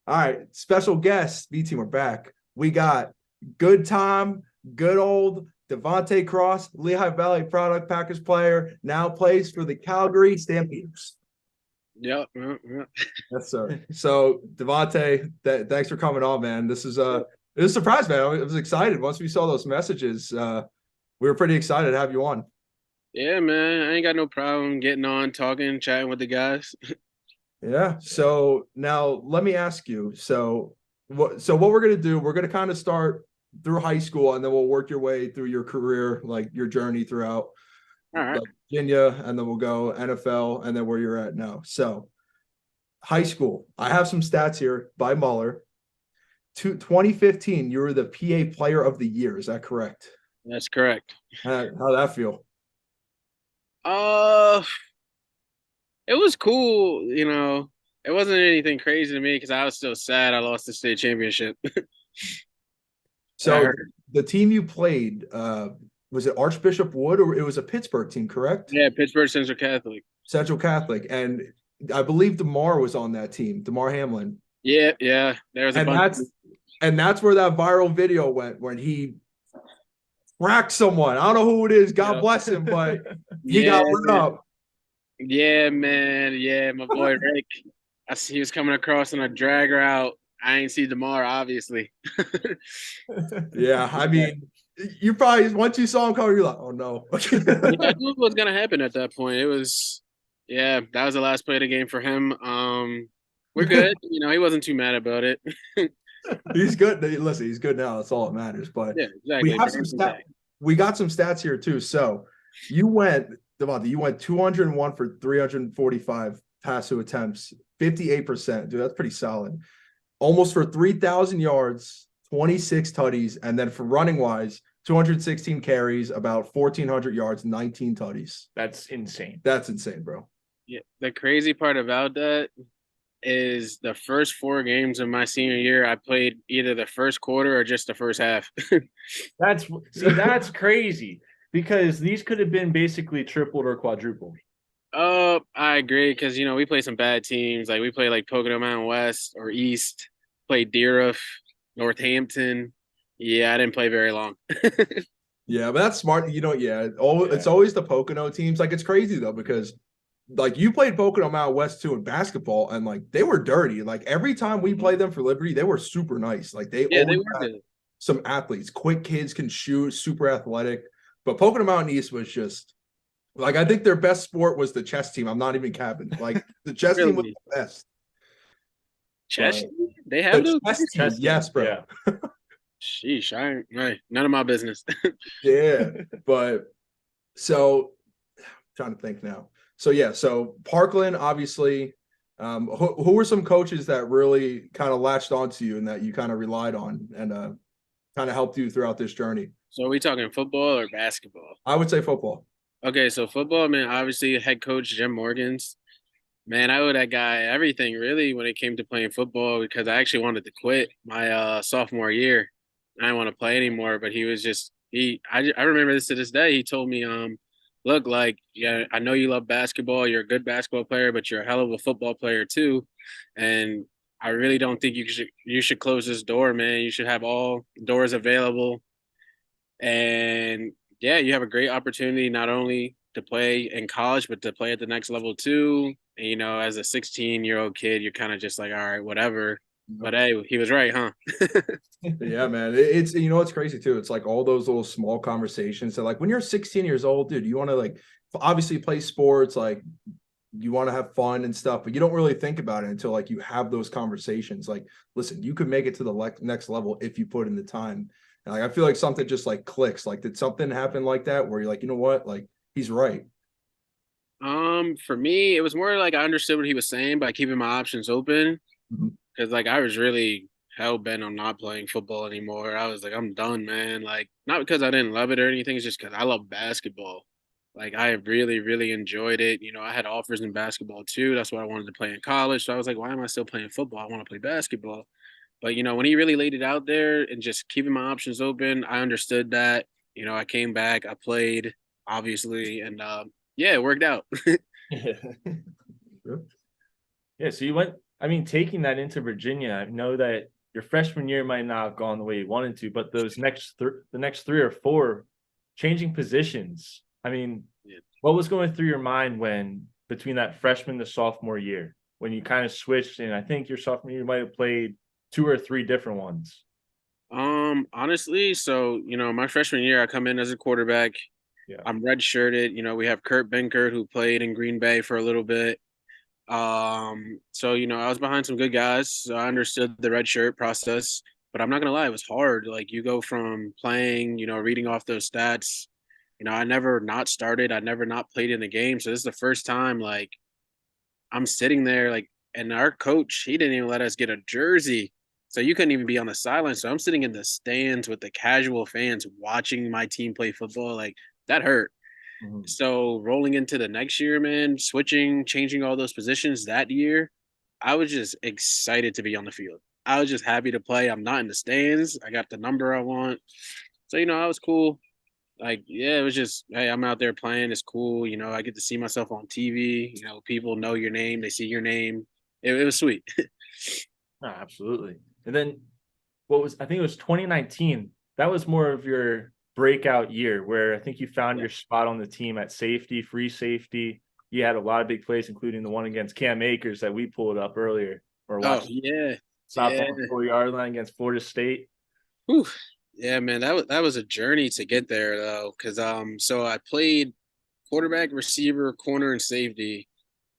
All right, special guest, B team, we're back. We got good time, good old Devontae Cross, Lehigh Valley product package player, now plays for the Calgary Stampeders. Yep. Yep, yep. Yes, sir. So Devontae, thanks for coming on, man. This is it was a surprise, man. I was excited once we saw those messages. We were pretty excited to have you on. Yeah, man. I ain't got no problem getting on, talking, chatting with the guys. Yeah. So now let me ask you. So what we're gonna do? We're gonna kind of start through high school, and then we'll work your way through your career, like your journey throughout, All right. like Virginia, and then we'll go NFL, and then where you're at now. So high school. I have some stats here by Muller. 2015, you were the PA Player of the Year. Is that correct? That's correct. How'd that feel? Uh, it was cool, It wasn't anything crazy to me because I was still sad I lost the state championship. I So heard. the team you played, was it Archbishop Wood or it was a Pittsburgh team, correct? Yeah, Pittsburgh Central Catholic. Central Catholic, and I believe DeMar was on that team, DeMar Hamlin, Yeah, yeah. There was a and bunch that's of and that's where that viral video went when he cracked someone. I don't know who it is. God yeah. bless him, but he Yeah, got lit man. up. Yeah, man. Yeah, my boy Rick. I see he was coming across on a drag route. I ain't see DeMar, obviously. Yeah, I mean, you probably once you saw him coming, you're like, oh no. Yeah, I knew what was gonna happen at that point. Yeah, that was the last play of the game for him. We're good. He wasn't too mad about it. He's good. Listen, he's good now. That's all that matters. But Yeah, we exactly. have some Brains stat. intact. We got some stats here too. So you went, Devontae, you went 201 for 345 pass to attempts, 58%. Dude, that's pretty solid. Almost for 3,000 yards, 26 tutties, and then for running wise, 216 carries, about 1,400 yards, 19 tutties. That's insane. That's insane, bro. Yeah, the crazy part about that is the first four games of my senior year, I played either the first quarter or just the first half. That's crazy because these could have been basically tripled or quadrupled. I agree because we play some bad teams. Like we play like Pocono Mountain West or East, played Deerhoof, Northampton. Yeah, I didn't play very long. Yeah, but that's smart. Yeah, it's Yeah. always the Pocono teams. Like it's crazy though because like you played Pocono Mountain West too in basketball, and like they were dirty. Like every time we played them for Liberty, they were super nice. Like they Yeah, they always were had good. some athletes, quick kids can shoot, super athletic. But Pocono Mountain East was just like I think their best sport was the chess team. I'm not even capping. Like the chess team was Really, the best. But Cheshire? They have the those chess guys? team, Testing. yes, bro. Yeah. Sheesh, I ain't right. None of my business. Yeah. But so trying to think now. So yeah, so Parkland, obviously. Who were some coaches that really kind of latched onto you and that you kind of relied on and kind of helped you throughout this journey? So are we talking football or basketball? I would say football. Okay, so football, man, obviously head coach Jim Morgans. Man, I owe that guy everything really when it came to playing football because I actually wanted to quit my sophomore year. I didn't want to play anymore, but he was just I remember this to this day. He told me, look, like, yeah, I know you love basketball, you're a good basketball player, but you're a hell of a football player too. And I really don't think you should close this door, man. You should have all doors available. And yeah, you have a great opportunity not only to play in college, but to play at the next level too. And, as a 16-year-old kid, you're kind of just like, all right, whatever. But hey, he was right, huh? Yeah, man. It's it's crazy too. It's like all those little small conversations. So like when you're 16 years old, dude, you want to like obviously play sports, like you want to have fun and stuff, but you don't really think about it until like you have those conversations. Like, listen, you could make it to the next level if you put in the time. And like I feel like something just like clicks. Like, did something happen like that where you're like, you know what? Like he's right. For me, it was more like I understood what he was saying by keeping my options open. Mhm. Because like I was really hell bent on not playing football anymore. I was like, I'm done, man. Like not because I didn't love it or anything, it's just because I love basketball. Like I really, really enjoyed it. I had offers in basketball too. That's what I wanted to play in college. So I was like, why am I still playing football? I want to play basketball. But when he really laid it out there and just keeping my options open, I understood that. I came back, I played, obviously, and yeah, it worked out. Yeah. Yeah. So you went I mean, taking that into Virginia, I know that your freshman year might not have gone the way you wanted to, but those the next 3 or 4 changing positions. I mean, Yeah. what was going through your mind when between that freshman to sophomore year when you kind of switched? And I think your sophomore year you might have played 2 or 3 different ones. Honestly, so my freshman year, I come in as a quarterback. Yeah. I'm redshirted. We have Kurt Benkert who played in Green Bay for a little bit. So I was behind some good guys, so I understood the red shirt process. But I'm not gonna lie, it was hard. Like you go from playing, reading off those stats. I never not started. I never not played in the game. So this is the first time like I'm sitting there like, and our coach, he didn't even let us get a jersey. So you couldn't even be on the sideline. So I'm sitting in the stands with the casual fans watching my team play football. Like that hurt. Mhm. So rolling into the next year, man, changing all those positions that year, I was just excited to be on the field. I was just happy to play. I'm not in the stands. I got the number I want. So, I was cool. Like, yeah, it was just, hey, I'm out there playing. It's cool. I get to see myself on TV. People know your name. They see your name. It was sweet. No, absolutely. And then I think it was 2019. That was more of your breakout year where I think you found your spot on the team at safety, free safety. You had a lot of big plays, including the one against Cam Akers that we pulled up earlier or Oh, watched. yeah. Stopped Yeah. on the 4-yard line against Florida State. Whew. Yeah, man, that was a journey to get there though. Cause so I played quarterback, receiver, corner, and safety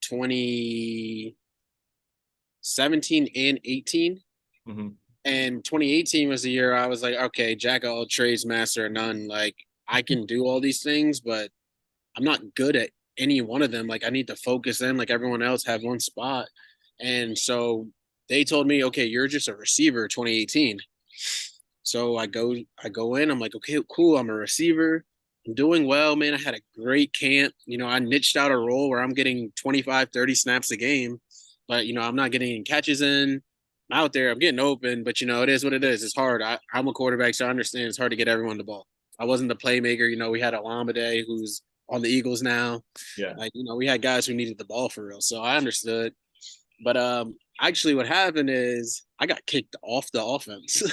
2017 and 18. Mm-hmm. And 2018 was the year I was like, okay, jack of all trades, master of none. Like I can do all these things, but I'm not good at any one of them. Like I need to focus in like everyone else, have one spot. And so they told me, okay, you're just a receiver 2018. So I go in, I'm like, okay, cool. I'm a receiver. I'm doing well, man. I had a great camp. I niched out a role where I'm getting 25, 30 snaps a game, but I'm not getting any catches in. I'm out there, I'm getting open, but it is what it is. It's hard. I'm a quarterback, so I understand it's hard to get everyone the ball. I wasn't the playmaker. We had Alameda who's on the Eagles now. Yeah. Like, we had guys who needed the ball for real. So I understood. But actually what happened is I got kicked off the offense.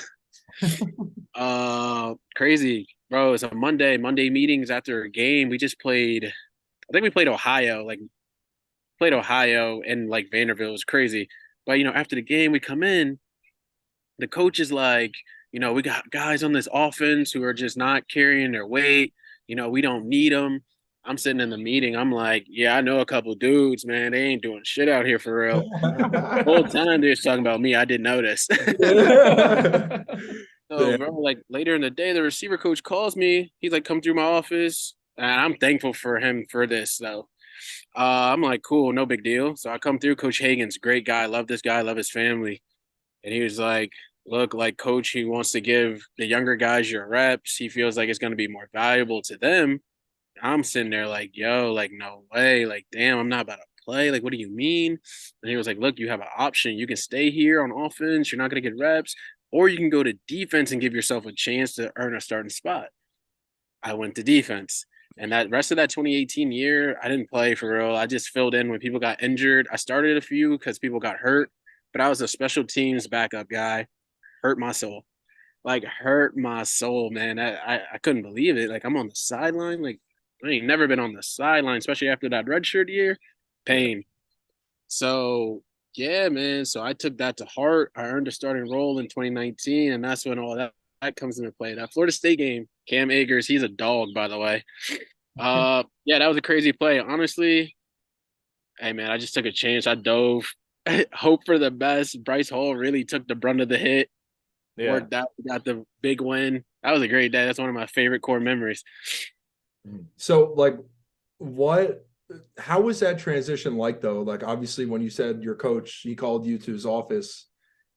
Crazy, bro. It's a Monday meetings after a game. We just played, I think we played Ohio, and like Vanderbilt. It was crazy. But after the game, we come in, the coach is like, we got guys on this offense who are just not carrying their weight. We don't need them. I'm sitting in the meeting. I'm like, yeah, I know a couple dudes, man. They ain't doing shit out here for real. The whole time they're talking about me. I didn't notice. So, Yeah. bro, like later in the day, the receiver coach calls me. He's like, come through my office. And I'm thankful for him for this, though. I'm like, cool, no big deal. So I come through. Coach Hagan's a great guy. Love this guy. Love his family. And he was like, look, like, coach, he wants to give the younger guys your reps. He feels like it's going to be more valuable to them. I'm sitting there like, yo, like, no way. Like, damn, I'm not about to play. Like, what do you mean? And he was like, look, you have an option. You can stay here on offense. You're not going to get reps. Or you can go to defense and give yourself a chance to earn a starting spot. I went to defense. And that rest of that 2018 year, I didn't play for real. I just filled in when people got injured. I started a few because people got hurt, but I was a special teams backup guy. Hurt my soul. Like, hurt my soul, man. I couldn't believe it. Like, I'm on the sideline. Like, I ain't never been on the sideline, especially after that redshirt year. Pain. So yeah, man. So I took that to heart. I earned a starting role in 2019, and that's when all that comes into play. That Florida State game, Cam Akers, he's a dog, by the way. Yeah, that was a crazy play. Honestly, hey man, I just took a chance. I dove, hope for the best. Bryce Hall really took the brunt of the hit. Yeah. Worked out, got the big win. That was a great day. That's one of my favorite core memories. So like how was that transition like though? Like obviously when you said your coach, he called you to his office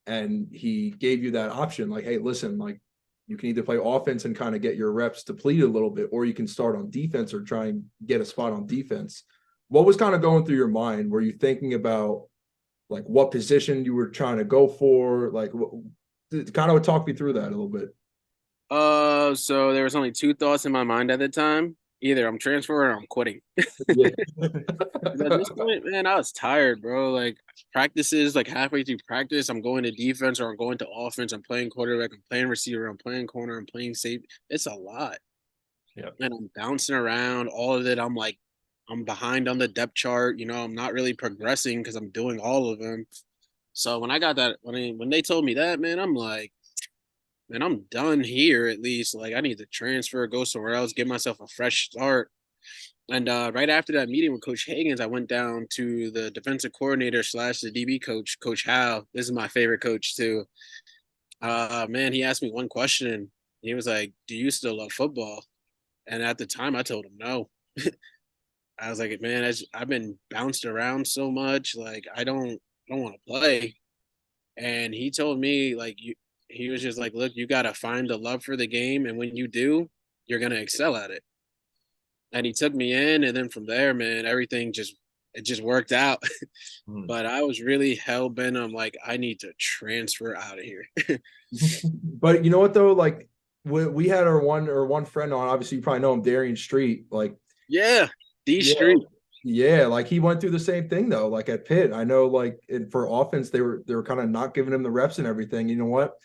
and he gave you that option, like, hey, listen, like you can either play offense and kind of get your reps depleted a little bit, or you can start on defense or try and get a spot on defense. What was kind of going through your mind? Were you thinking about like what position you were trying to go for? Like kind of talk me through that a little bit. So there was only two thoughts in my mind at the time. either I'm transferring or I'm quitting. Yeah. At this point, man, I was tired, bro. Like practices, like halfway through practice, I'm going to defense or I'm going to offense. I'm playing quarterback, I'm playing receiver, I'm playing corner, I'm playing safety. It's a lot. Yeah. And I'm bouncing around all of it. I'm like, I'm behind on the depth chart. I'm not really progressing because I'm doing all of them. So when I got that, when they told me that, man, I'm like, man, I'm done here at least. Like I need to transfer, go somewhere else, give myself a fresh start. And right after that meeting with Coach Higgins, I went down to the defensive coordinator slash the DB coach, Coach Howe. This is my favorite coach too. Man, he asked me one question. He was like, "Do you still love football?" And at the time, I told him no. I was like, "Man, I've been bounced around so much, like I don't want to play." And he told me he was just like, "Look, you got to find the love for the game, and when you do, you're gonna excel at it." And he took me in, and then from there, man, everything just worked out. Mm. But I was really hell bent on like I need to transfer out of here. But you know what though? Like we had our one friend on. Obviously, you probably know him, Darian Street. Like, Yeah, D yeah, Street. yeah. Like he went through the same thing though. Like at Pitt, I know. Like for offense, they were kind of not giving him the reps and everything. You know what?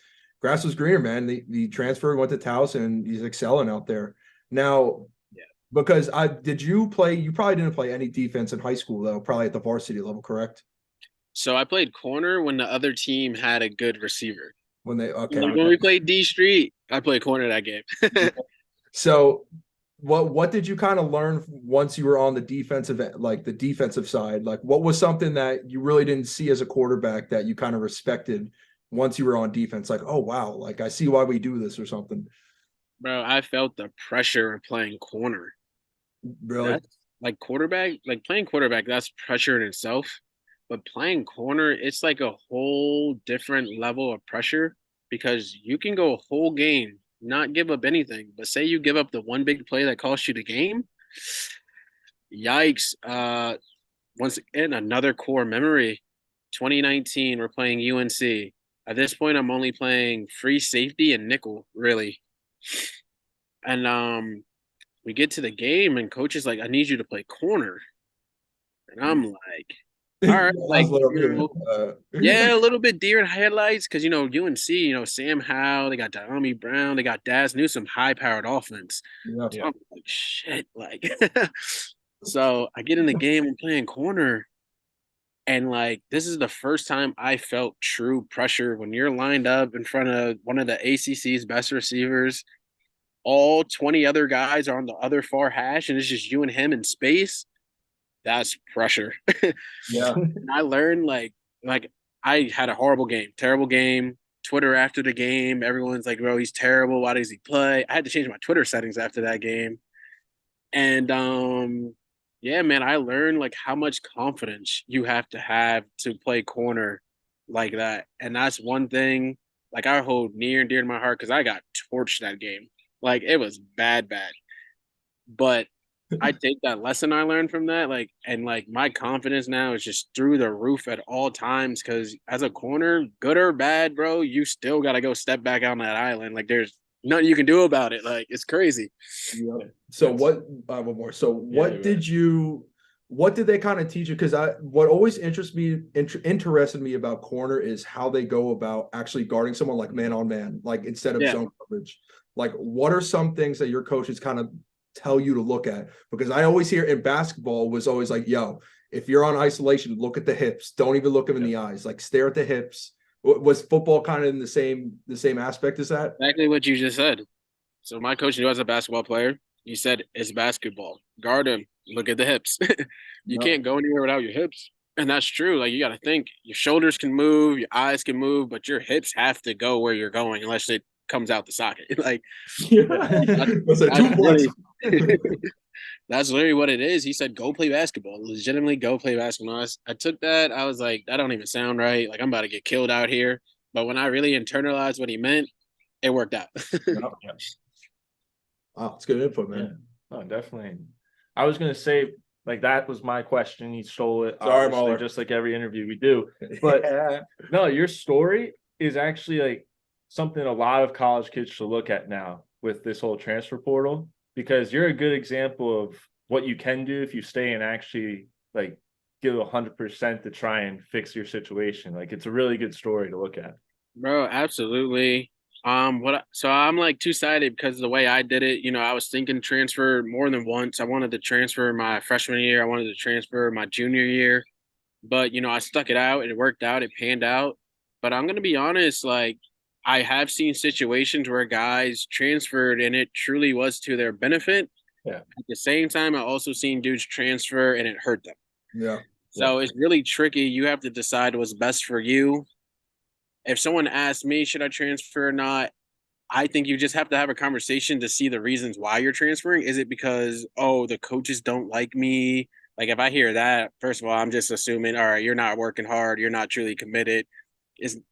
Grass was greener, man. The transfer went to Taos, and he's excelling out there now. Yeah. Because did you play? You probably didn't play any defense in high school though. Probably at the varsity level, correct? So I played corner when the other team had a good receiver. When they okay, Like when we played D Street, I played corner that game. so what did you kind of learn once you were on the defensive like the defensive side? Like what was something that you really didn't see as a quarterback that you kind of respected once you were on defense? Like, oh wow, like I see why we do this or something. Bro, I felt the pressure of playing corner. Really? That's like quarterback, like playing quarterback, that's pressure in itself. But playing corner, it's like a whole different level of pressure because you can go a whole game, not give up anything. But say you give up the one big play that costs you the game, yikes. Once again, another core memory. 2019, we're playing UNC. At this point, I'm only playing free safety and nickel, really. And we get to the game, and coach is like, "I need you to play corner," and I'm like, "All right, How's yeah, a little bit deer in headlights because UNC, Sam Howell, they got Diami Brown, they got Daz Newsome, high-powered offense." Yeah. So I'm like, "Shit!" Like, so I get in the game, I'm playing corner. And like this is the first time I felt true pressure when you're lined up in front of one of the ACC's best receivers. All 20 other guys are on the other far hash, and it's just you and him in space. That's pressure. Yeah. And I learned like I had a horrible game, terrible game. Twitter after the game, everyone's like, "Bro, he's terrible. Why does he play?" I had to change my Twitter settings after that game. And yeah, man, I learned like how much confidence you have to play corner like that. And that's one thing like I hold near and dear to my heart because I got torched that game. Like it was bad, bad. But I take that lesson I learned from that, like, and like my confidence now is just through the roof at all times. Cause as a corner, good or bad, bro, you still gotta go step back on that island. Like there's nothing you can do about it. Like it's crazy. Yeah. So what? One more. So what did they kind of teach you? Because what always interested me about corner is how they go about actually guarding someone like man on man, like instead of Yeah. zone coverage. Like, what are some things that your coaches kind of tell you to look at? Because I always hear in basketball was always like, yo, if you're on isolation, look at the hips. Don't even look them in the eyes. Like stare at the hips. Was football kind of in the same aspect as that? Exactly what you just said. So my coach knew as a basketball player, he said it's basketball. Guard him. Look at the hips. You No. can't go anywhere without your hips. And that's true. Like you got to think your shoulders can move, your eyes can move, but your hips have to go where you're going unless it comes out the socket. Like Yeah. that's really, that's literally what it is. He said, go play basketball. Legitimately go play basketball. I took that. I was like, that don't even sound right. Like I'm about to get killed out here. But when I really internalized what he meant, it worked out. Yeah. Wow, it's good input, man. Yeah. Oh, definitely. I was gonna say, like that was my question. He stole it, Sorry, obviously, Mahler. just like every interview we do. But no, your story is actually like something a lot of college kids should look at now with this whole transfer portal. because you're a good example of what you can do if you stay and actually like give 100% to try and fix your situation. Like it's a really good story to look at. Bro, absolutely. So I'm like two-sided because of the way I did it. I was thinking transfer more than once. I wanted to transfer my freshman year. I wanted to transfer my junior year, but I stuck it out and it worked out. It panned out. But I'm gonna be honest, like I have seen situations where guys transferred and it truly was to their benefit. Yeah. At the same time, I also seen dudes transfer and it hurt them. Yeah. So it's really tricky. You have to decide what's best for you. If someone asks me, should I transfer or not? I think you just have to have a conversation to see the reasons why you're transferring. Is it because, oh, the coaches don't like me? Like, if I hear that, first of all, I'm just assuming, all right, you're not working hard. You're not truly committed.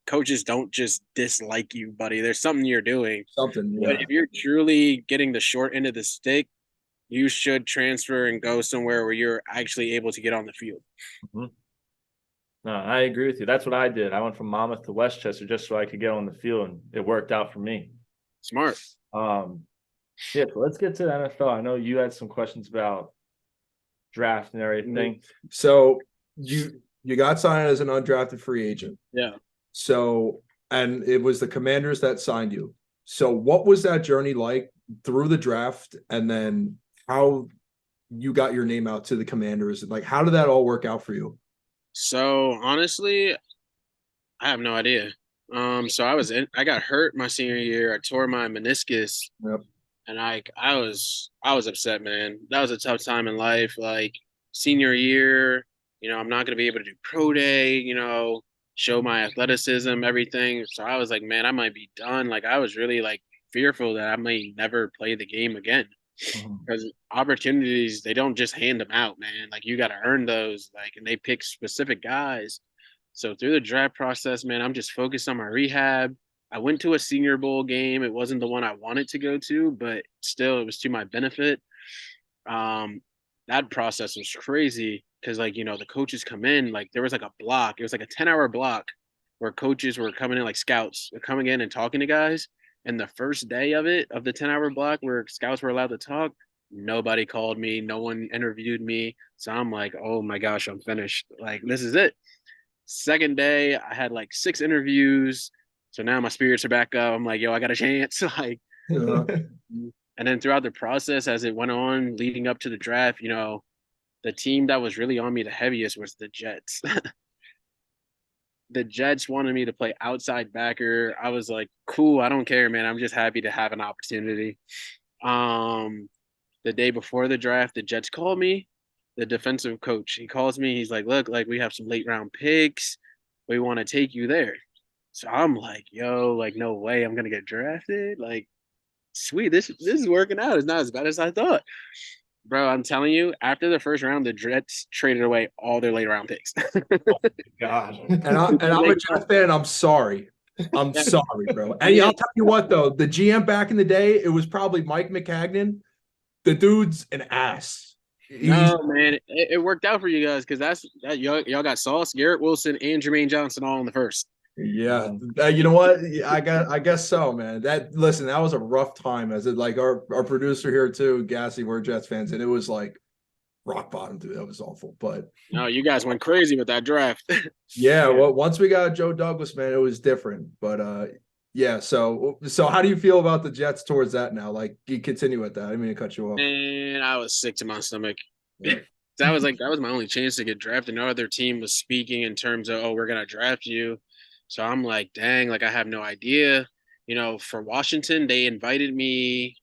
Coaches don't just dislike you, buddy. There's something you're doing. Something. But Yeah. if you're truly getting the short end of the stick, you should transfer and go somewhere where you're actually able to get on the field. Mm-hmm. No, I agree with you. That's what I did. I went from Monmouth to Westchester just so I could get on the field, and it worked out for me. Smart. Yeah, so let's get to the NFL. I know you had some questions about draft and everything. So you got signed as an undrafted free agent. Yeah. So, and it was the Commanders that signed you. So what was that journey like through the draft, and then how you got your name out to the Commanders? Like, how did that all work out for you? So honestly, I have no idea. So I got hurt my senior year. I tore my meniscus. Yep. And I was upset, man. That was a tough time in life. Like senior year, I'm not gonna be able to do pro day, show my athleticism, everything. So I was like, man, I might be done. Like I was really like fearful that I may never play the game again. Because opportunities, they don't just hand them out, man. Like you got to earn those. Like, and they pick specific guys. So through the draft process, man, I'm just focused on my rehab. I went to a Senior Bowl game. It wasn't the one I wanted to go to, but still, it was to my benefit. That process was crazy because, like, the coaches come in. Like, there was like a block. It was like a 10-hour block where coaches were coming in, like scouts were coming in and talking to guys. And the first day of it, of the 10-hour block where scouts were allowed to talk, nobody called me. No one interviewed me. So I'm like, oh my gosh, I'm finished. Like, this is it. Second day, I had like 6 interviews. So now my spirits are back up. I'm like, yo, I got a chance. Like, and then throughout the process, as it went on leading up to the draft, the team that was really on me the heaviest was the Jets. The Jets wanted me to play outside backer. I was like, cool, I don't care, man. I'm just happy to have an opportunity. The day before the draft, the Jets called me, the defensive coach. He calls me. He's like, look, like we have some late round picks. We want to take you there. So I'm like, yo, like, no way I'm going to get drafted. Like, sweet. This is working out. It's not as bad as I thought. Bro, I'm telling you, after the first round, the Jets traded away all their late round picks. God. And I'm a Jets fan. I'm sorry. I'm sorry, bro. And I'll tell you what, though, the GM back in the day, it was probably Mike McCagnon. The dude's an ass. No, man, it worked out for you guys because y'all got Sauce, Garrett Wilson, and Jermaine Johnson all in the first. Yeah, you know what? I guess so, man. That was a rough time. As it like our producer here too, Gassy, we're Jets fans, and it was like rock bottom, dude. That was awful. But no, you guys went crazy with that draft. yeah, well, once we got Joe Douglas, man, it was different. But yeah. So how do you feel about the Jets towards that now? Like, you continue with that. I didn't mean to cut you off. And I was sick to my stomach. Yeah. That was my only chance to get drafted. No other team was speaking in terms of, oh, we're gonna draft you. So I'm like, dang, like I have no idea. For Washington, they invited me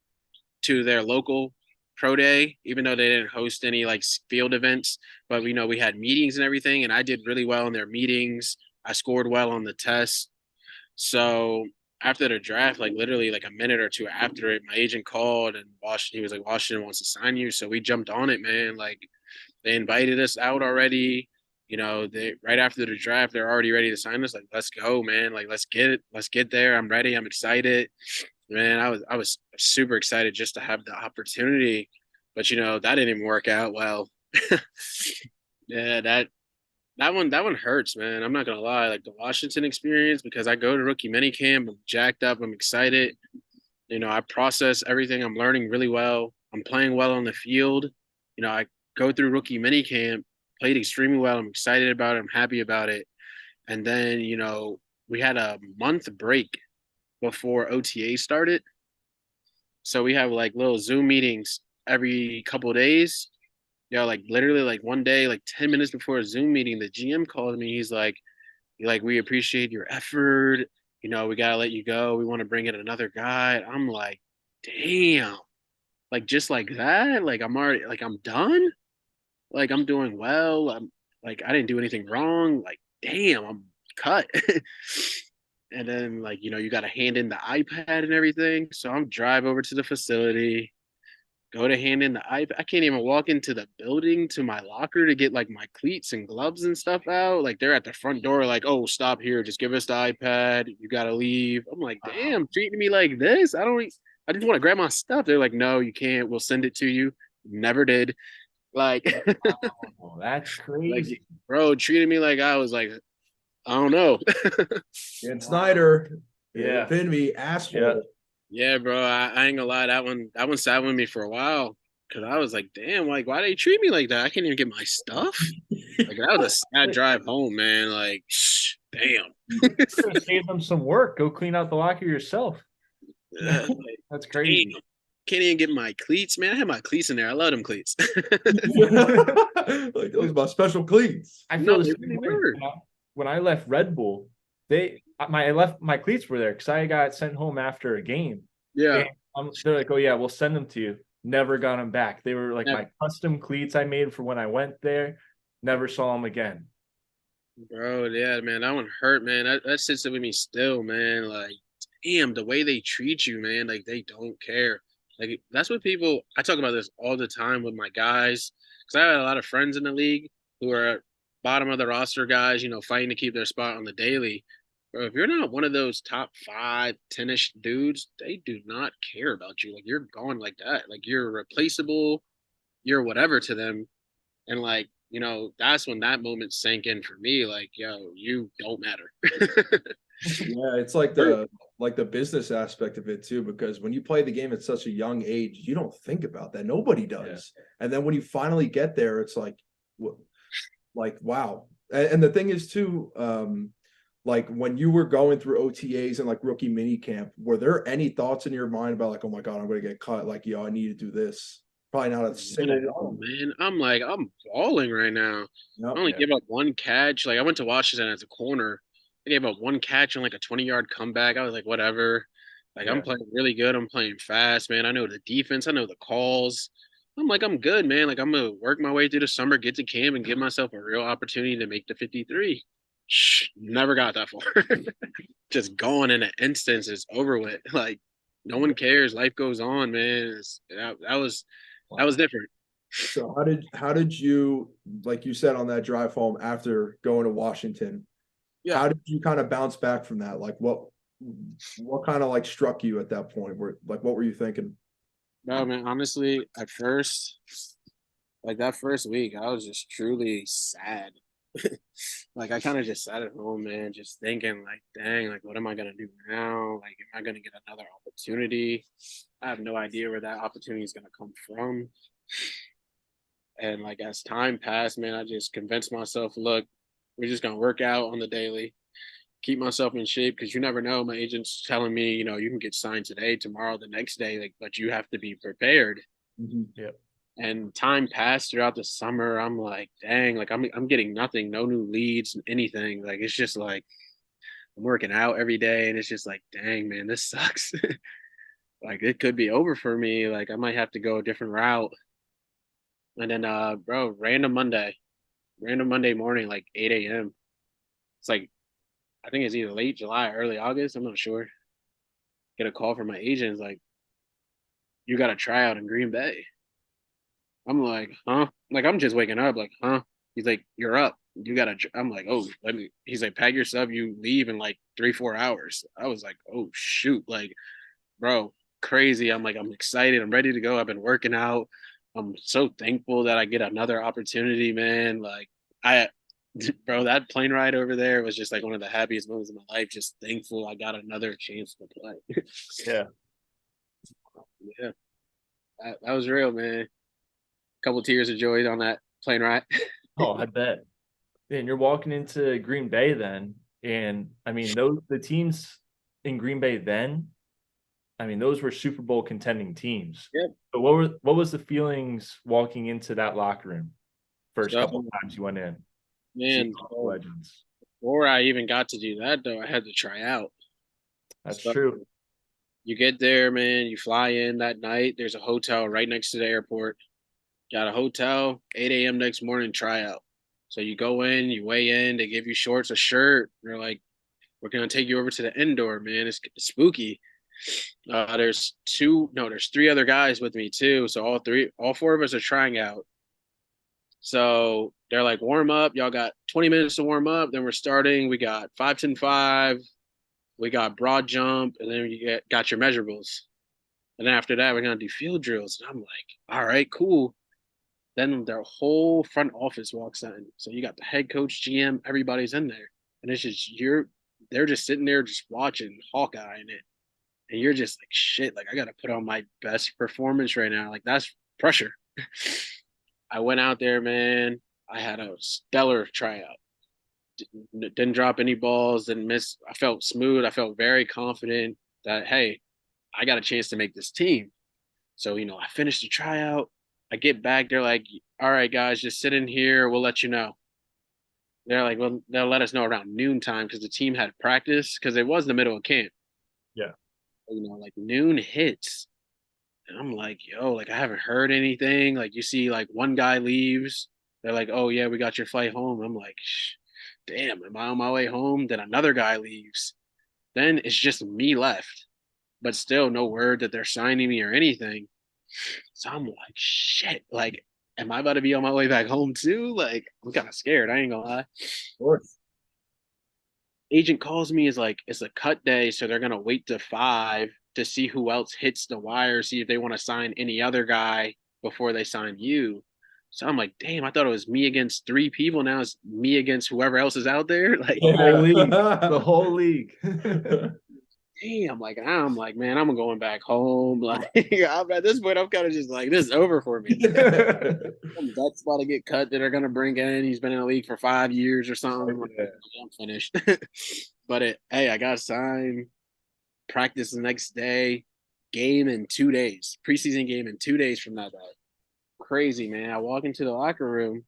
to their local pro day, even though they didn't host any like field events. But we had meetings and everything, and I did really well in their meetings. I scored well on the test. So after the draft, like literally like a minute or two after it, my agent called and he was like, Washington wants to sign you. So we jumped on it, man. Like they invited us out already. They right after the draft, they're already ready to sign us. Like, let's go, man. Like, let's get there. I'm ready. I'm excited. Man, I was super excited just to have the opportunity. But that didn't even work out well. Yeah, that one hurts, man. I'm not gonna lie. Like the Washington experience, because I go to rookie minicamp, I'm jacked up, I'm excited. I process everything I'm learning really well. I'm playing well on the field. You know, I go through rookie minicamp, played extremely well. I'm excited about it. I'm happy about it. And then, you know, we had a month break before OTA started. So we have like little Zoom meetings every couple of days. You know, like literally like one day, like 10 minutes before a Zoom meeting, the GM called me. He's like, we appreciate your effort. You know, we gotta let you go. We want to bring in another guy. I'm like, damn. Like just like that. Like I'm already like I'm done. Like I'm doing well. I'm like I didn't do anything wrong. Like, damn, I'm cut. And then like, you know, you gotta hand in the iPad and everything. So I'm drive over to the facility, go to hand in the iPad. I can't even walk into the building to my locker to get like my cleats and gloves and stuff out. Like they're at the front door, like, oh, stop here, just give us the iPad. You gotta leave. I'm like, damn, treating me like this. I just want to grab my stuff. They're like, no, you can't. We'll send it to you. Never did. Like, Oh, that's like, crazy. bro, treated me like I was like, I don't know. And Snyder, Yeah. epitome asshole. Yeah. Yeah, bro. I ain't gonna lie. That one sat with me for a while because I was like, damn, like why they treat me like that? I can't even get my stuff. Like that was a sad drive home, man. Like, damn. Save them some work. Go clean out the locker yourself. Like, That's crazy. damn. Can't even get my cleats, man. I had my cleats in there. I love them cleats. Like those are my special cleats. I feel No, the they same really way. were. When I left Red Bull, I left my cleats were there because I got sent home after a game. Yeah. And they're like, oh yeah, we'll send them to you. Never got them back. They were like Never. my custom cleats I made for when I went there. Never saw them again. Bro, yeah, man, that one hurt, man. That sits with me still, man. Like, damn, the way they treat you, man, like they don't care. Like that's what people. I talk about this all the time with my guys because I had a lot of friends in the league who are bottom of the roster guys, you know, fighting to keep their spot on the daily. Bro, if you're not one of those top 5, 10-ish dudes, they do not care about you. Like you're gone like that. Like you're replaceable. You're whatever to them. And like, you know, that's when that moment sank in for me. Like, yo, you don't matter. Yeah, it's like the business aspect of it too, because when you play the game at such a young age, you don't think about that. Nobody does. And then when you finally get there, it's like wow. And the thing is too, like when you were going through OTAs and like rookie mini camp, were there any thoughts in your mind about like, oh my God, I'm gonna get cut? Like, yo, I need to do this. Probably not a single one. Man, I'm like, I'm balling right now. Yep. I only gave up one catch. Like I went to Washington as a corner. I gave up one catch and like a 20-yard comeback. I was like, whatever. Like I'm playing really good. I'm playing fast, man. I know the defense. I know the calls. I'm like, I'm good, man. Like I'm gonna work my way through the summer, get to camp, and give myself a real opportunity to make the 53. Never got that far. Just gone in an instance. It's over with. Like no one cares. Life goes on, man. That was different. So how did you, like you said on that drive home after going to Washington, Yeah. how did you kind of bounce back from that? Like what kind of like struck you at that point? Where like what were you thinking? No, man, honestly, at first, like that first week, I was just truly sad. Like I kind of just sat at home, man, just thinking like, dang, like what am I gonna do now? Like, am I gonna get another opportunity? I have no idea where that opportunity is gonna come from. And like as time passed, man, I just convinced myself, look, we're just gonna work out on the daily, keep myself in shape because you never know. My agent's telling me, you know, you can get signed today, tomorrow, the next day, like, but you have to be prepared. Mm-hmm. Yep. And time passed throughout the summer. I'm like, dang, like I'm getting nothing, no new leads, anything. Like it's just like I'm working out every day, and it's just like, dang, man, this sucks. Like it could be over for me. Like I might have to go a different route. And then, bro, random Monday morning, like 8 a.m. It's like I think it's either late July, early August. I'm not sure. Get a call from my agent. It's like, you got a tryout in Green Bay. I'm like, huh? Like, I'm just waking up, like, huh? He's like, you're up. You got to, I'm like, oh, let me, he's like, pack your stuff. You leave in like 3, 4 hours. I was like, oh, shoot. Like, bro, crazy. I'm like, I'm excited. I'm ready to go. I've been working out. I'm so thankful that I get another opportunity, man. Like, bro, that plane ride over there was just like one of the happiest moments of my life. Just thankful I got another chance to play. Yeah. Yeah. That was real, man. Couple tears of joy on that plane ride. Oh, I bet. And you're walking into Green Bay then, and I mean the teams in Green Bay then, I mean those were Super Bowl contending teams. Yep. But what was the feelings walking into that locker room first couple of times you went in? Man, legends. before I even got to do that though, I had to try out. That's So, true. You get there, man, you fly in that night. There's a hotel right next to the airport. Got a hotel, 8 a.m. next morning, tryout. So you go in, you weigh in, they give you shorts, a shirt. They're like, we're going to take you over to the indoor, man. It's spooky. There's three other guys with me too. So all four of us are trying out. So they're like, warm up. Y'all got 20 minutes to warm up. Then we're starting. We got 5, 10, 5. We got broad jump. And then you got your measurables. And then after that, we're going to do field drills. And I'm like, all right, cool. Then their whole front office walks in. So you got the head coach, GM, everybody's in there. And it's just they're just sitting there just watching Hawkeye in it. And you're just like, shit, like I gotta put on my best performance right now. Like that's pressure. I went out there, man. I had a stellar tryout. Didn't drop any balls, didn't miss. I felt smooth. I felt very confident that, hey, I got a chance to make this team. So, I finished the tryout. I get back, they're like, all right, guys, just sit in here. We'll let you know. They're like, well, they'll let us know around noontime because the team had practice because it was the middle of camp. Yeah. Like noon hits. And I'm like, yo, like I haven't heard anything. Like you see like one guy leaves. They're like, oh yeah, we got your flight home. I'm like, damn, am I on my way home? Then another guy leaves. Then it's just me left. But still no word that they're signing me or anything. So I'm like, shit, like, am I about to be on my way back home too? Like, I'm kind of scared. I ain't gonna lie. Of course. Agent calls me, is like, it's a cut day, so they're gonna wait to 5 to see who else hits the wire, see if they want to sign any other guy before they sign you. So I'm like, damn, I thought it was me against 3 people. Now it's me against whoever else is out there. Like the whole league. The whole league. Damn, like I'm like, man, I'm going back home. Like at this point, I'm kind of just like, this is over for me. That's about to get cut that are gonna bring in. He's been in the league for 5 years or something. Yeah. I'm finished. But hey, I got signed. Practice the next day. Game in 2 days. Preseason game in 2 days from that day. Crazy, man. I walk into the locker room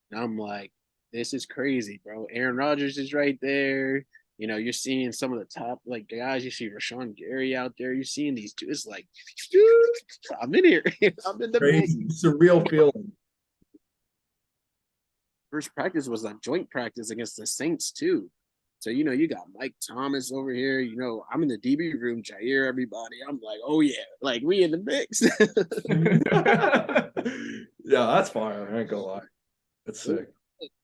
and I'm like, this is crazy, bro. Aaron Rodgers is right there. You're seeing some of the top like guys. You see Rashawn Gary out there. You're seeing these two. It's like, dude, I'm in here. I'm in the crazy, surreal feeling. First practice was a joint practice against the Saints too. So you got Mike Thomas over here. I'm in the DB room, Jair, everybody. I'm like, oh yeah, like we in the mix. Yeah, that's fire. I ain't gonna lie. That's sick.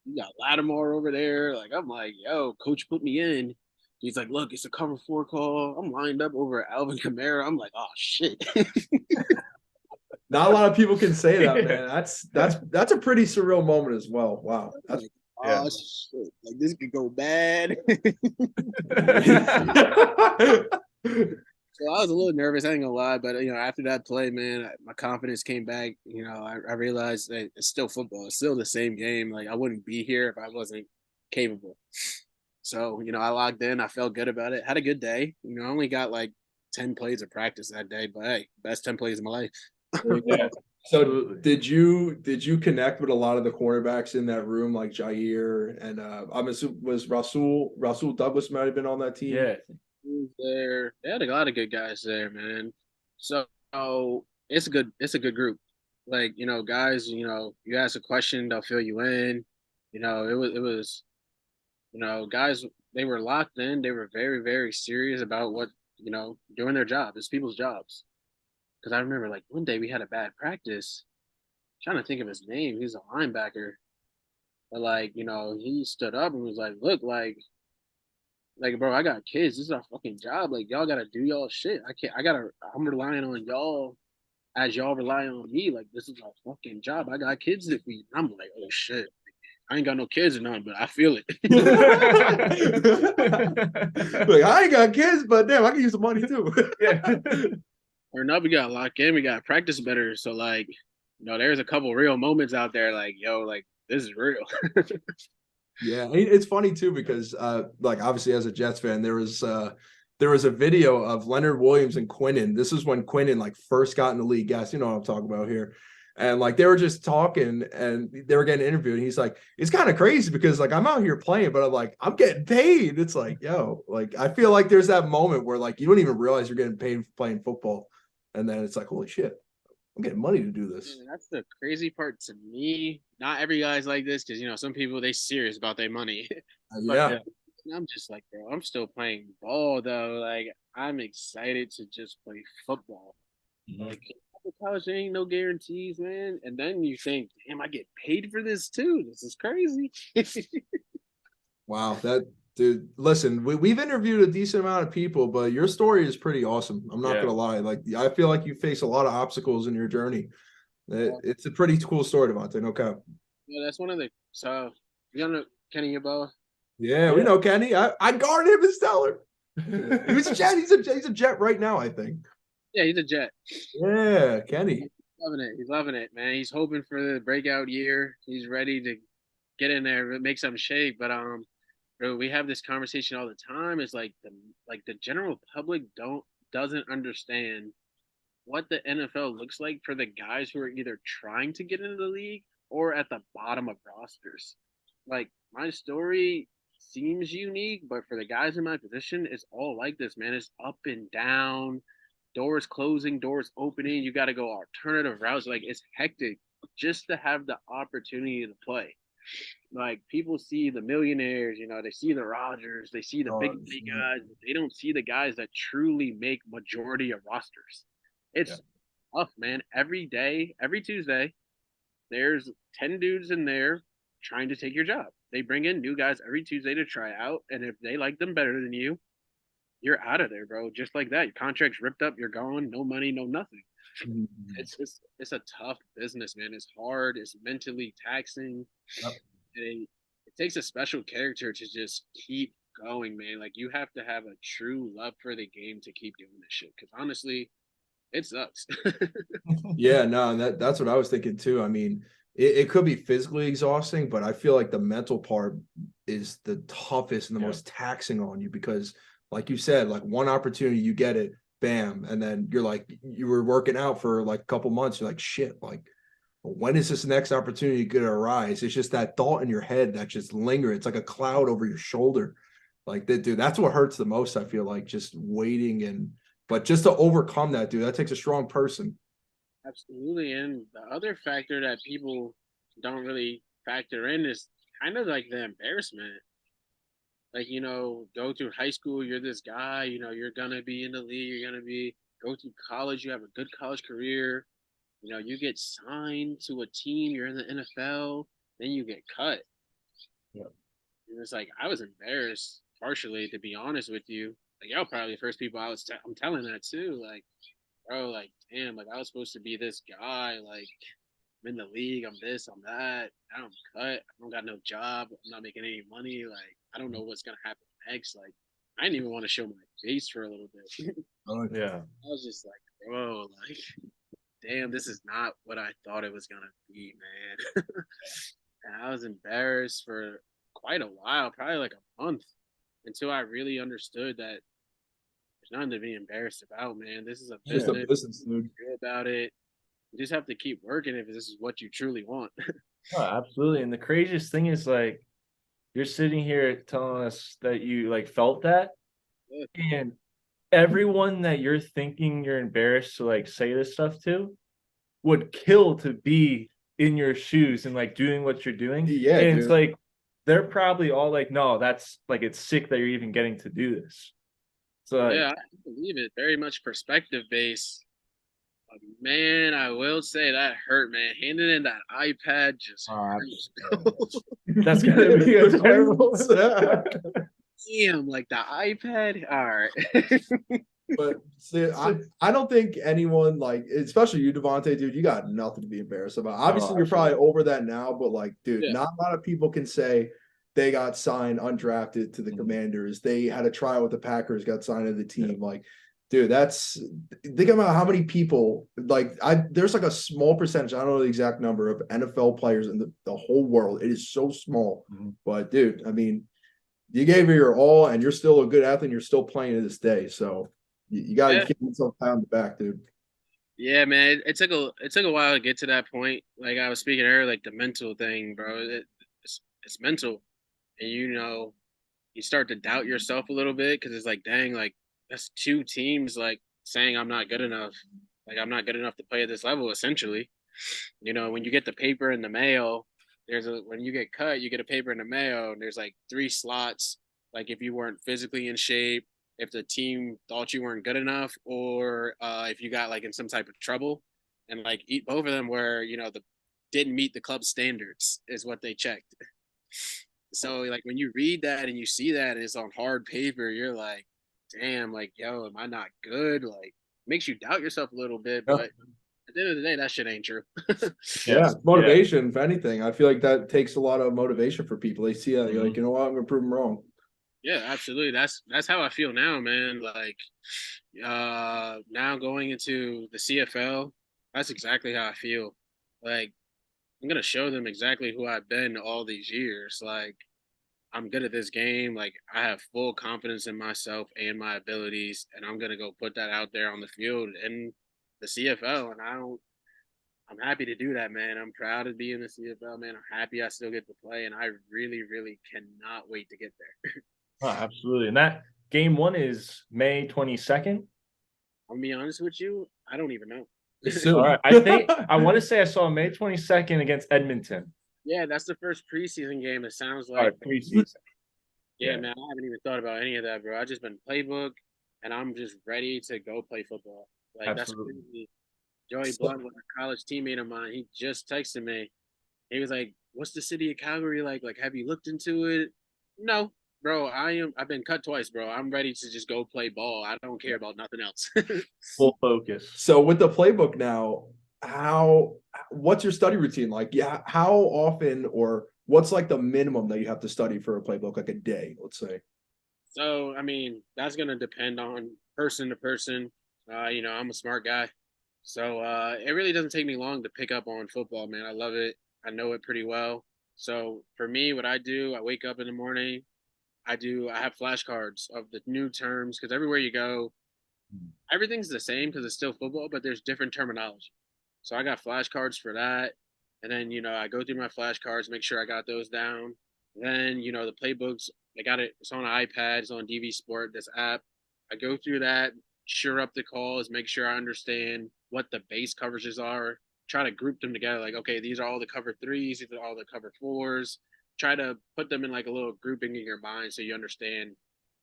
You got Lattimore over there. Like, I'm like, yo, coach put me in. He's like, look, it's a cover 4 call. I'm lined up over Alvin Kamara. I'm like, oh shit. Not a lot of people can say that, man. That's a pretty surreal moment as well. Wow. That's, like, oh shit. Like this could go bad. So I was a little nervous, I ain't gonna lie, but after that play, man, my confidence came back. I realized that it's still football. It's still the same game. Like I wouldn't be here if I wasn't capable. So, I logged in. I felt good about it. Had a good day. I only got like 10 plays of practice that day, but hey, best 10 plays of my life. Yeah. So did you connect with a lot of the cornerbacks in that room, like Jair and I'm assuming was Rasul Douglas might have been on that team? Yeah. There, they had a lot of good guys there, man. So it's a good group. Like guys, you ask a question, they'll fill you in. It was guys, they were locked in. They were very very serious about what doing their job. It's people's jobs. Because I remember like one day we had a bad practice. I'm trying to think of his name. He's a linebacker, but like he stood up and was like, "Look, like, bro, I got kids. This is our fucking job. Like, y'all gotta do y'all shit. I'm relying on y'all as y'all rely on me. Like, this is our fucking job. I got kids to feed." I'm like, oh shit. I ain't got no kids or nothing, but I feel it. Like, I ain't got kids, but damn, I can use the money too. Yeah. Turn up, we got to lock in, we got to practice better. So like, there's a couple real moments out there. Like, yo, like this is real. Yeah, it's funny too because like obviously as a Jets fan, there was a video of Leonard Williams and Quinnen. This is when Quinnen like first got in the league. Guys, you know what I'm talking about here. And like they were just talking and they were getting interviewed. And he's like, it's kind of crazy because like I'm out here playing, but I'm getting paid. It's like, yo, like I feel like there's that moment where like you don't even realize you're getting paid for playing football. And then it's like, holy shit, I'm getting money to do this. And that's the crazy part to me. Not every guy's like this because some people they serious about their money. Yeah. I'm just like, bro, I'm still playing ball though. Like I'm excited to just play football. Like college, there ain't no guarantees, man. And then you think, damn, I get paid for this too. This is crazy. Wow, that dude. Listen, we've interviewed a decent amount of people, but your story is pretty awesome. I'm not gonna lie. Like, I feel like you face a lot of obstacles in your journey. It's a pretty cool story, Devontae. No cap. Yeah, that's one of the. So you know Kenny Yabo? Yeah, we know Kenny. I guarded him in Stellar. He was a Jet. He's a Jet right now, I think. Yeah, he's a Jet. Yeah, Kenny. He's loving it. He's loving it, man. He's hoping for the breakout year. He's ready to get in there, make some shake. But bro, we have this conversation all the time. It's like the general public doesn't understand what the NFL looks like for the guys who are either trying to get into the league or at the bottom of rosters. Like my story seems unique, but for the guys in my position, it's all like this, man. It's up and down, doors closing, doors opening. You got to go alternative routes. Like it's hectic just to have the opportunity to play. Like people see the millionaires, they see the Rodgers, they see the big guys. They don't see the guys that truly make majority of rosters. It's tough, man. Every day, every Tuesday, there's 10 dudes in there trying to take your job. They bring in new guys every Tuesday to try out, and if they like them better than you, you're out of there, bro. Just like that. Your contract's ripped up, you're gone, no money, no nothing. It's a tough business, man. It's hard, it's mentally taxing. Yep. It takes a special character to just keep going, man. Like you have to have a true love for the game to keep doing this shit. Because honestly, it sucks. Yeah, no, that's what I was thinking too. I mean, it could be physically exhausting, but I feel like the mental part is the toughest and the most taxing on you because, like you said, like one opportunity you get it, bam, and then you're like you were working out for like a couple months. You're like, shit, like when is this next opportunity going to arise? It's just that thought in your head that just lingers. It's like a cloud over your shoulder. Like that, dude. That's what hurts the most. I feel like just waiting but just to overcome that, dude, that takes a strong person. Absolutely. And the other factor that people don't really factor in is kind of like the embarrassment. Like, go through high school, you're this guy, you're going to be in the league, go through college, you have a good college career, you get signed to a team, you're in the NFL, then you get cut. Yeah. And it's like, I was embarrassed partially, to be honest with you. Like, y'all probably the first people I'm telling that too. Like, bro, like, damn, like I was supposed to be this guy. Like, I'm in the league. I'm this. I'm that. Now I'm cut. I don't got no job. I'm not making any money. Like, I don't know what's gonna happen next. Like, I didn't even want to show my face for a little bit. Yeah. I was just like, bro, like, damn, this is not what I thought it was gonna be, man. And I was embarrassed for quite a while, probably like a month, until I really understood that there's nothing to be embarrassed about, man. This is a business. Just a business, dude. About it. You just have to keep working if this is what you truly want. Oh, absolutely. And the craziest thing is like you're sitting here telling us that you like felt that, and everyone that you're thinking you're embarrassed to like say this stuff to would kill to be in your shoes and like doing what you're doing. Yeah, and dude. It's like they're probably all like, no, that's like it's sick that you're even getting to do this. So yeah, I believe it. Very much perspective based. But man, I will say that hurt, man. Handing in that iPad just hurts. That's gonna be a terrible. Damn, like the iPad. All right. But see, I don't think anyone like, especially you, Devontae, dude, you got nothing to be embarrassed about. Obviously, you're probably over that now, but like, dude, not a lot of people can say they got signed undrafted to the Commanders. They had a trial with the Packers, got signed to the team. Like, Dude, think about how many people there's like a small percentage, I don't know the exact number of NFL players in the whole world. It is so small. But dude, I mean, you gave it your all and you're still a good athlete and you're still playing to this day. So you gotta Yeah. give yourself a pat on the back, dude. Yeah, man. It took a while to get to that point. Like I was speaking earlier, like the mental thing, bro. It's mental, and you start to doubt yourself a little bit because it's like, dang, like that's two teams like saying I'm not good enough. Like I'm not good enough to play at this level, essentially. When you get the paper in the mail, when you get cut, you get a paper in the mail, and there's like three slots. Like if you weren't physically in shape, if the team thought you weren't good enough, or if you got like in some type of trouble, and like eat both of them where the didn't meet the club standards is what they checked. So like when you read that and you see that and it's on hard paper, you're like, damn, like yo, am I not good? Like makes you doubt yourself a little bit, but at the end of the day, that shit ain't true. Yeah, motivation, if anything. I feel like that takes a lot of motivation for people. They see that, you're like, you know what, I'm gonna prove them wrong. Yeah, absolutely. That's how I feel now, man. Like now going into the CFL, that's exactly how I feel. Like I'm gonna show them exactly who I've been all these years. Like I'm good at this game. Like I have full confidence in myself and my abilities, and I'm gonna go put that out there on the field in the CFL. And I'm happy to do that, man. I'm proud to be in the CFL, man. I'm happy I still get to play, and I really, really cannot wait to get there. Oh, absolutely. And that game 1 is May 22nd. I'll be honest with you, I don't even know. All right. I want to say I saw May 22nd against Edmonton. Yeah, that's the first preseason game. It sounds All like. right, preseason. Yeah, man, I haven't even thought about any of that, bro. I just been playbook, and I'm just ready to go play football. Like Absolutely. that's crazy. Joey Blunt, was a college teammate of mine, he just texted me. He was like, "What's the city of Calgary like? Like, have you looked into it?" No, bro. I've been cut twice, bro. I'm ready to just go play ball. I don't care about nothing else. Full focus. So with the playbook now, what's your study routine like? Yeah, how often or what's like the minimum that you have to study for a playbook, like a day, let's say? So, I mean, that's gonna depend on person to person. I'm a smart guy, so it really doesn't take me long to pick up on football, man. I love it. I know it pretty well. So for me, what I do, I wake up in the morning. I have flashcards of the new terms because everywhere you go, everything's the same because it's still football, but there's different terminology. So I got flashcards for that. And then, I go through my flashcards, make sure I got those down. Then, the playbooks, I got it. It's on an iPad, it's on DV Sport, this app. I go through that, sure up the calls, make sure I understand what the base coverages are, try to group them together. Like, okay, these are all the cover threes, these are all the cover fours. Try to put them in like a little grouping in your mind so you understand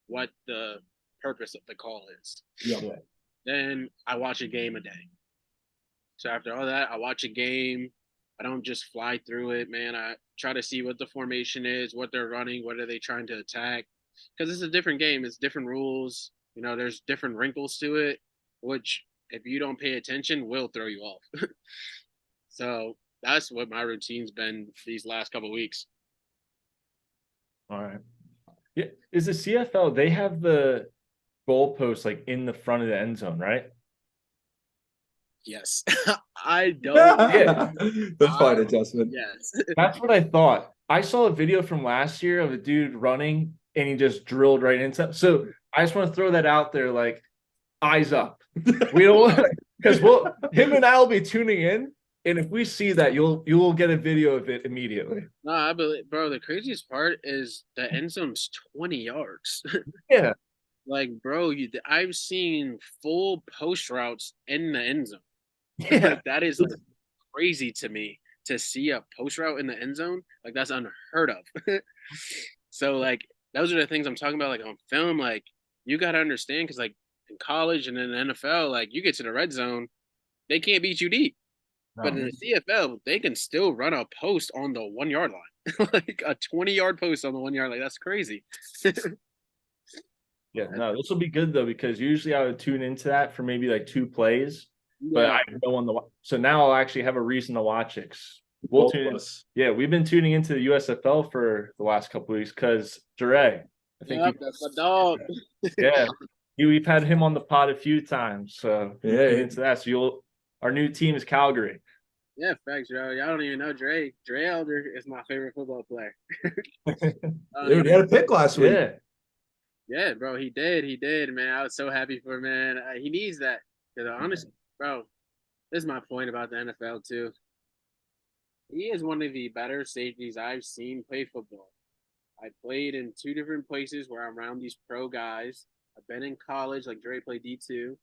what the purpose of the call is. Yeah. Then I watch a game a day. So after all that, I watch a game. I don't just fly through it, man. I try to see what the formation is, what they're running, what are they trying to attack. Because it's a different game, it's different rules. There's different wrinkles to it, which if you don't pay attention, will throw you off. So that's what my routine's been these last couple of weeks. All right. Yeah. Is the CFL, they have the goalpost like in the front of the end zone, right? Yes. I don't. Yeah. That's fine adjustment. Yes. That's what I thought. I saw a video from last year of a dude running and he just drilled right into. So I just want to throw that out there, like eyes up. We don't because him and I will be tuning in, and if we see that, you will get a video of it immediately. No, I believe, bro. The craziest part is the end zone's 20 yards. Yeah. Like, bro, I've seen full post routes in the end zone. Yeah. Like, that is like crazy to me to see a post route in the end zone. Like that's unheard of. So like those are the things I'm talking about. Like on film, like you got to understand because like in college and in the NFL, like you get to the red zone, they can't beat you deep. But in the CFL, they can still run a post on the 1 yard line, like a 20-yard post on the 1 yard. Like that's crazy. Yeah, no, this will be good though because usually I would tune into that for maybe like 2 plays, but I have no one to watch. So now I'll actually have a reason to watch it. We'll tune in. Yeah, we've been tuning into the USFL for the last couple of weeks because Jure, I think that's my dog. yeah, We've had him on the pod a few times, so Yeah. into that. So our new team is Calgary. Yeah, facts, bro. Y'all don't even know Dre. Dre Elder is my favorite football player. Dude, he had a pick last week. Yeah. Yeah, bro, he did. He did, man. I was so happy for him, man. He needs that. Because honestly, bro, this is my point about the NFL, too. He is one of the better safeties I've seen play football. I played in 2 different places where I'm around these pro guys. I've been in college, like Dre played D2.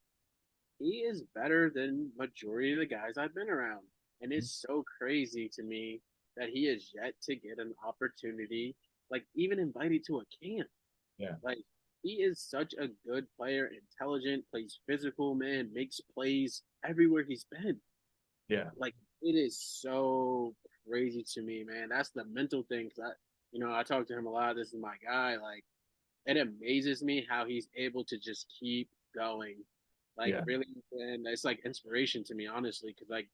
He is better than majority of the guys I've been around. And it's so crazy to me that he has yet to get an opportunity, like even invited to a camp. Yeah. Like he is such a good player, intelligent, plays physical, man, makes plays everywhere he's been. Yeah. Like it is so crazy to me, man. That's the mental thing. I talk to him a lot. This is my guy. Like it amazes me how he's able to just keep going. Like really, and it's like inspiration to me, honestly, because like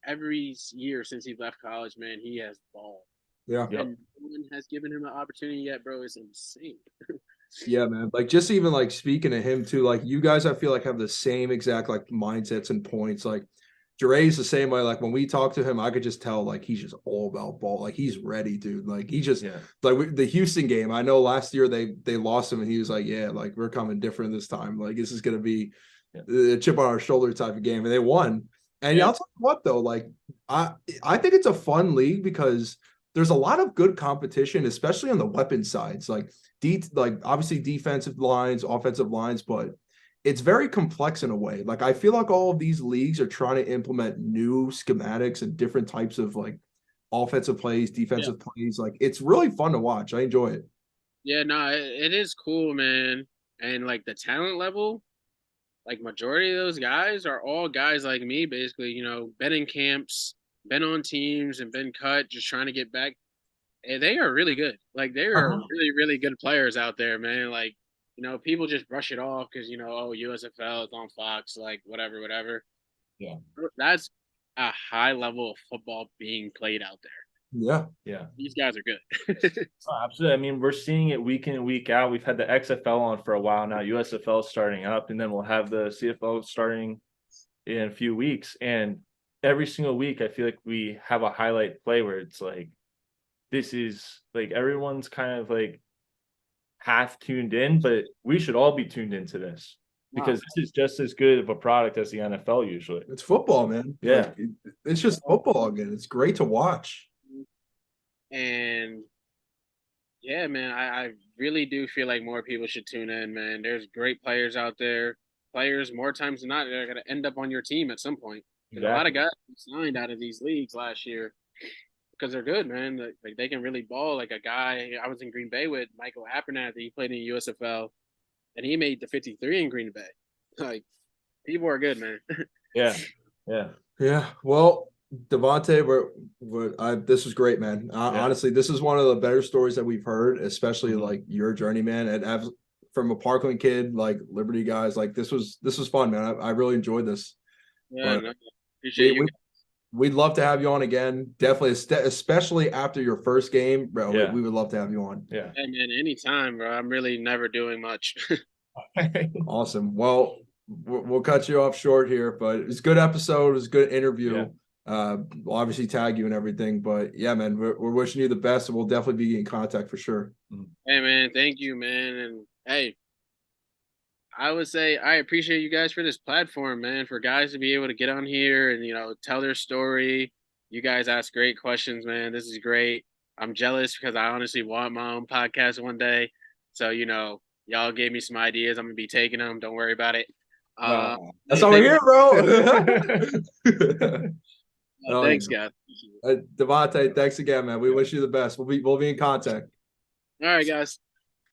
every year since he left college, man, he has balled. Yeah. And no one has given him an opportunity yet, bro. It's insane. Yeah, man. Like just even like speaking to him too, like you guys I feel like have the same exact like mindsets and points. Like Dre's the same way. Like when we talk to him, I could just tell like he's just all about ball. Like he's ready, dude. Like he just like the Houston game. I know last year they lost him and he was like, yeah, like we're coming different this time. Like this is gonna be a chip on our shoulder type of game. And they won. And I'll tell you what though, like I think it's a fun league because there's a lot of good competition, especially on the weapon sides. Like obviously defensive lines, offensive lines, but it's very complex in a way. Like I feel like all of these leagues are trying to implement new schematics and different types of like offensive plays, defensive plays. Like it's really fun to watch. I enjoy it. Yeah, no, it is cool, man. And like the talent level, like majority of those guys are all guys like me, basically, been in camps, been on teams and been cut, just trying to get back. And they are really good. Like they are really, really good players out there, man. Like, people just brush it off because, USFL is on Fox, like whatever, whatever. Yeah. That's a high level of football being played out there. Yeah. Yeah. These guys are good. Absolutely. I mean, we're seeing it week in and week out. We've had the XFL on for a while now. USFL starting up, and then we'll have the CFL starting in a few weeks. And every single week, I feel like we have a highlight play where it's like, this is like everyone's kind of like half tuned in, but we should all be tuned into this because this is just as good of a product as the NFL usually. It's football, man. Yeah. Like, it's just football again. It's great to watch. And yeah, man, I really do feel like more people should tune in, man. There's great players out there. Players, more times than not, they're going to end up on your team at some point. Exactly. A lot of guys signed out of these leagues last year because they're good, man. Like they can really ball. Like a guy I was in Green Bay with, Michael Abernathy, he played in the USFL, and he made the 53 in Green Bay. Like, people are good, man. Yeah. Well, Devontae, this was great, man. Honestly, this is one of the better stories that we've heard, especially like your journey, man. And from a Parkland kid, like Liberty guys, like this was fun, man. I really enjoyed this. Yeah, appreciate you. We'd love to have you on again. Definitely, especially after your first game, bro. Yeah. We would love to have you on. Yeah. Hey, man, anytime, bro. I'm really never doing much. Awesome. Well, we'll cut you off short here, but it's a good episode. It was a good interview. Yeah. We'll obviously tag you and everything, but yeah, man, we're wishing you the best, and we'll definitely be in contact for sure. Hey, man, thank you, man. And hey, I would say I appreciate you guys for this platform, man, for guys to be able to get on here and, tell their story. You guys ask great questions, man. This is great. I'm jealous because I honestly want my own podcast one day. So, y'all gave me some ideas. I'm going to be taking them. Don't worry about it. That's all we're here, bro. Thanks, guys. Devontae, thanks again, man. We wish you the best. We'll be in contact. All right, guys.